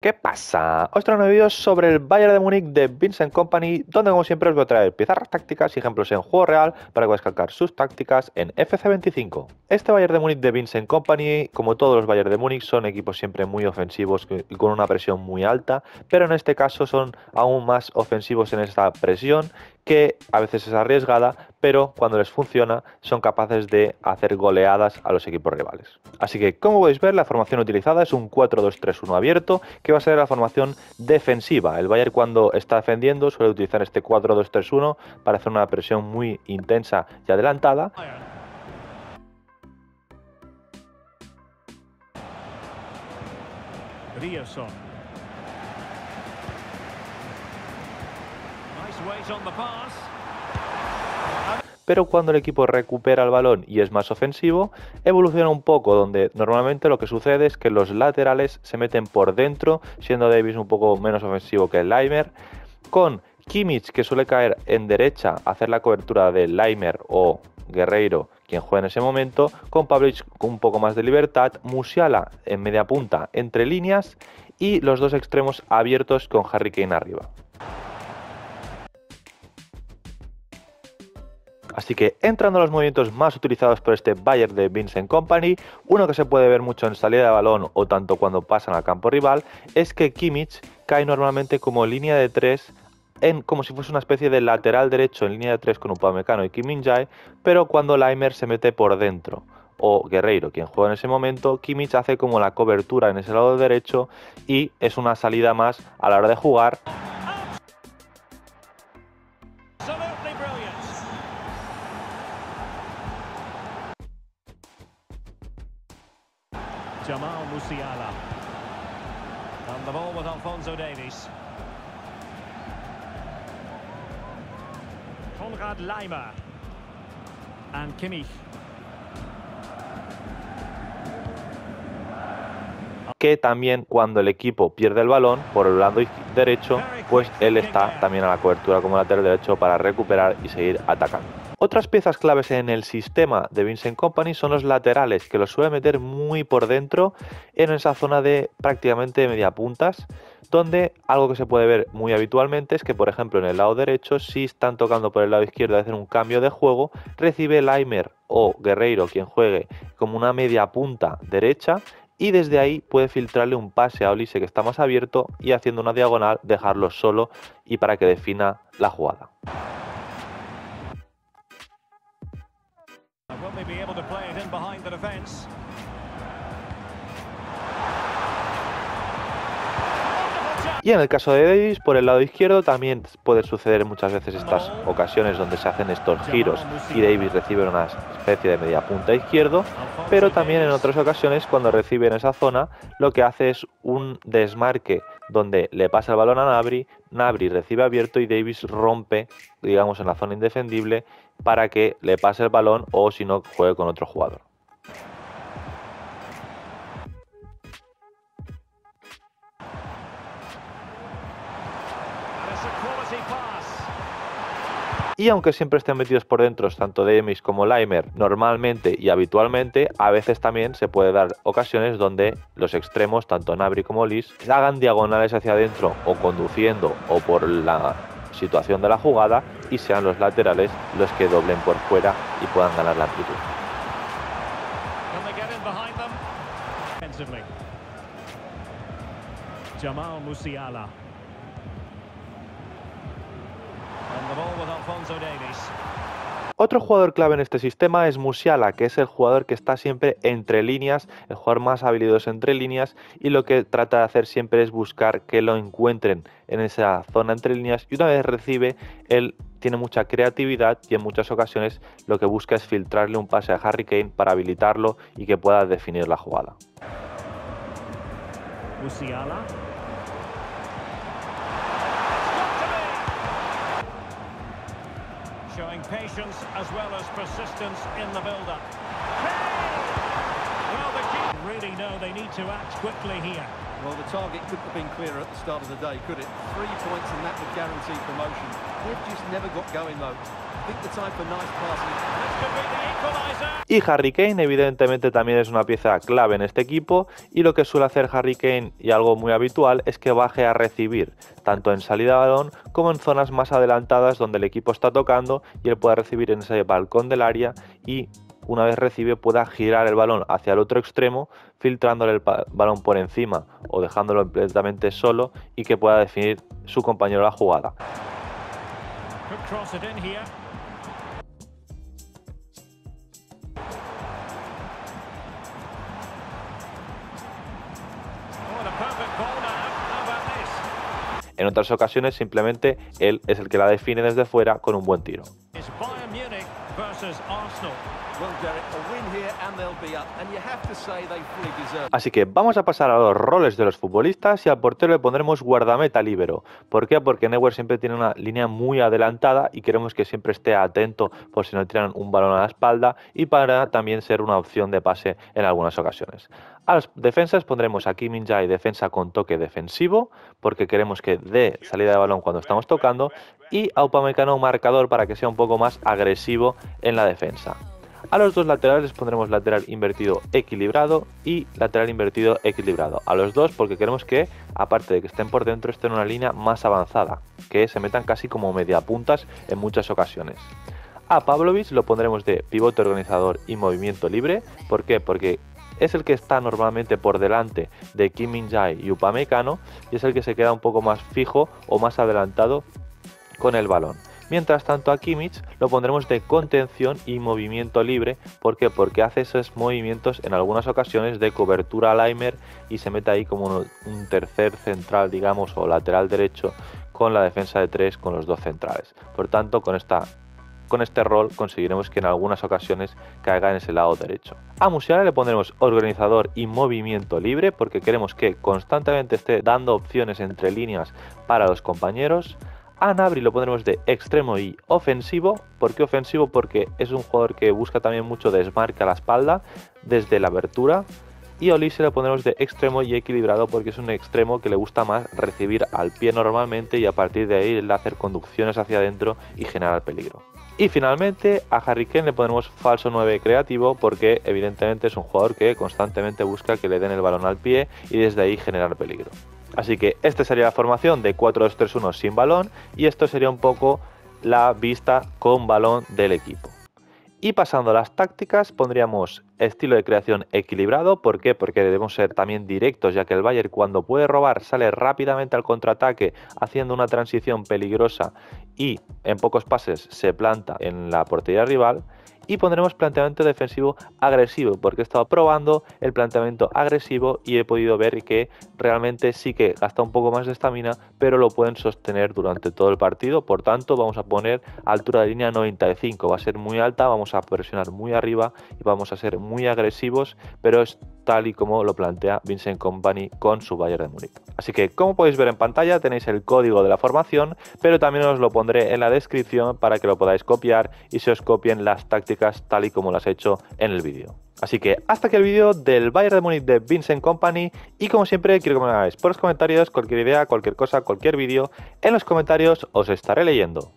¿Qué pasa? Os traigo un vídeo sobre el Bayern de Múnich de Vincent Kompany, donde como siempre os voy a traer pizarras tácticas y ejemplos en juego real para que podáis calcar sus tácticas en FC25. Este Bayern de Múnich de Vincent Kompany, como todos los Bayern de Múnich, son equipos siempre muy ofensivos y con una presión muy alta, pero en este caso son aún más ofensivos en esta presión, que a veces es arriesgada, pero cuando les funciona son capaces de hacer goleadas a los equipos rivales. Así que, como podéis ver, la formación utilizada es un 4-2-3-1 abierto, que va a ser la formación defensiva. El Bayern, cuando está defendiendo, suele utilizar este 4-2-3-1 para hacer una presión muy intensa y adelantada. Pero cuando el equipo recupera el balón y es más ofensivo, evoluciona un poco, donde normalmente lo que sucede es que los laterales se meten por dentro, siendo Davies un poco menos ofensivo que el Laimer, con Kimmich, que suele caer en derecha a hacer la cobertura de Laimer o Guerreiro, quien juega en ese momento, con Pavlic con un poco más de libertad, Musiala en media punta entre líneas y los dos extremos abiertos con Harry Kane arriba. Así que entrando a los movimientos más utilizados por este Bayern de Vincent Kompany, uno que se puede ver mucho en salida de balón o tanto cuando pasan al campo rival, es que Kimmich cae normalmente como línea de 3, como si fuese una especie de lateral derecho en línea de 3 con Upamecano y Kim Min-jae, pero cuando Laimer se mete por dentro, o Guerreiro, quien juega en ese momento, Kimmich hace como la cobertura en ese lado derecho y es una salida más a la hora de jugar. Jamal Musiala. On the ball with Alphonso Davies. Konrad Laimer. And Kimmich. Que también cuando el equipo pierde el balón por el lado derecho, pues él está también a la cobertura como lateral derecho para recuperar y seguir atacando. Otras piezas claves en el sistema de Vincent Kompany son los laterales, que los suele meter muy por dentro en esa zona de prácticamente media puntas, donde algo que se puede ver muy habitualmente es que, por ejemplo, en el lado derecho, si están tocando por el lado izquierdo y hacen un cambio de juego, recibe Laimer o Guerreiro, quien juegue, como una media punta derecha, y desde ahí puede filtrarle un pase a Olise, que está más abierto, y haciendo una diagonal dejarlo solo y para que defina la jugada. Y en el caso de Davies, por el lado izquierdo, también puede suceder muchas veces estas ocasiones donde se hacen estos giros y Davies recibe una especie de media punta izquierdo, pero también en otras ocasiones cuando recibe en esa zona lo que hace es un desmarque donde le pasa el balón a Gnabry recibe abierto y Davies rompe, digamos, en la zona indefendible para que le pase el balón o si no juegue con otro jugador. Y aunque siempre estén metidos por dentro tanto Davies como Laimer, normalmente y habitualmente, a veces también se puede dar ocasiones donde los extremos, tanto Gnabry como Olise, hagan diagonales hacia adentro o conduciendo o por la situación de la jugada y sean los laterales los que doblen por fuera y puedan ganar la amplitud. Jamal Musiala. Otro jugador clave en este sistema es Musiala, que es el jugador que está siempre entre líneas, el jugador más habilidoso entre líneas, y lo que trata de hacer siempre es buscar que lo encuentren en esa zona entre líneas, y una vez recibe, él tiene mucha creatividad y en muchas ocasiones lo que busca es filtrarle un pase a Harry Kane para habilitarlo y que pueda definir la jugada. Musiala. Showing patience as well as persistence in the build-up. Well, the keeper really know they need to act quickly here. Well, the target couldn't have been clearer at the start of the day, could it? 3 points and that would guarantee promotion. They've just never got going, though. I think the time for nice passing. This could be the equaliser. Y Harry Kane evidentemente también es una pieza clave en este equipo, y lo que suele hacer Harry Kane, y algo muy habitual, es que baje a recibir, tanto en salida de balón como en zonas más adelantadas donde el equipo está tocando y él pueda recibir en ese balcón del área y una vez recibe pueda girar el balón hacia el otro extremo, filtrándole el balón por encima o dejándolo completamente solo y que pueda definir su compañero la jugada. Could cross it in here. Oh, the perfect ball now. How about this? En otras ocasiones simplemente él es el que la define desde fuera con un buen tiro. It's Bayern Munich versus Arsenal. Well, Derek, a win here and they'll be up, and you have to say they fully deserve it. Así que vamos a pasar a los roles de los futbolistas y al portero le pondremos guardameta líbero. ¿Por qué? Porque Neuer siempre tiene una línea muy adelantada y queremos que siempre esté atento por si no tiran un balón a la espalda y para también ser una opción de pase en algunas ocasiones. A las defensas pondremos a Kim Min-jae defensa con toque defensivo porque queremos que dé salida de balón cuando estamos tocando, y a Upamecano marcador para que sea un poco más agresivo en la defensa. A los dos laterales les pondremos lateral invertido equilibrado y lateral invertido equilibrado. A los dos porque queremos que, aparte de que estén por dentro, estén en una línea más avanzada, que se metan casi como mediapuntas en muchas ocasiones. A Pavlovic lo pondremos de pivote organizador y movimiento libre. ¿Por qué? Porque es el que está normalmente por delante de Kim Min-jae y Upamecano y es el que se queda un poco más fijo o más adelantado con el balón. Mientras tanto a Kimmich lo pondremos de contención y movimiento libre. ¿Por qué? Porque hace esos movimientos en algunas ocasiones de cobertura a Laimer y se mete ahí como un tercer central, digamos, o lateral derecho con la defensa de tres con los dos centrales. Por tanto, con este rol conseguiremos que en algunas ocasiones caiga en ese lado derecho. A Musiala le pondremos organizador y movimiento libre porque queremos que constantemente esté dando opciones entre líneas para los compañeros. A Gnabry lo pondremos de extremo y ofensivo. ¿Por qué ofensivo? Porque es un jugador que busca también mucho desmarque a la espalda desde la abertura. Y a Olise lo pondremos de extremo y equilibrado porque es un extremo que le gusta más recibir al pie normalmente y a partir de ahí el hacer conducciones hacia adentro y generar peligro. Y finalmente a Harry Kane le pondremos falso 9 creativo porque evidentemente es un jugador que constantemente busca que le den el balón al pie y desde ahí generar peligro. Así que esta sería la formación de 4-2-3-1 sin balón y esto sería un poco la vista con balón del equipo. Y pasando a las tácticas pondríamos estilo de creación equilibrado. ¿Por qué? Porque debemos ser también directos, ya que el Bayern cuando puede robar sale rápidamente al contraataque haciendo una transición peligrosa y en pocos pases se planta en la portería rival. Y pondremos planteamiento defensivo agresivo porque he estado probando el planteamiento agresivo y he podido ver que realmente sí que gasta un poco más de estamina, pero lo pueden sostener durante todo el partido. Por tanto, vamos a poner altura de línea 95, va a ser muy alta, vamos a presionar muy arriba y vamos a ser muy agresivos, pero es tal y como lo plantea Vincent Kompany con su Bayern de Múnich. Así que, como podéis ver en pantalla, tenéis el código de la formación, pero también os lo pondré en la descripción para que lo podáis copiar y se os copien las tácticas tal y como las he hecho en el vídeo. Así que hasta aquí el vídeo del Bayern de Múnich de Vincent Kompany y como siempre quiero que me hagáis por los comentarios cualquier idea, cualquier cosa, cualquier vídeo. En los comentarios os estaré leyendo.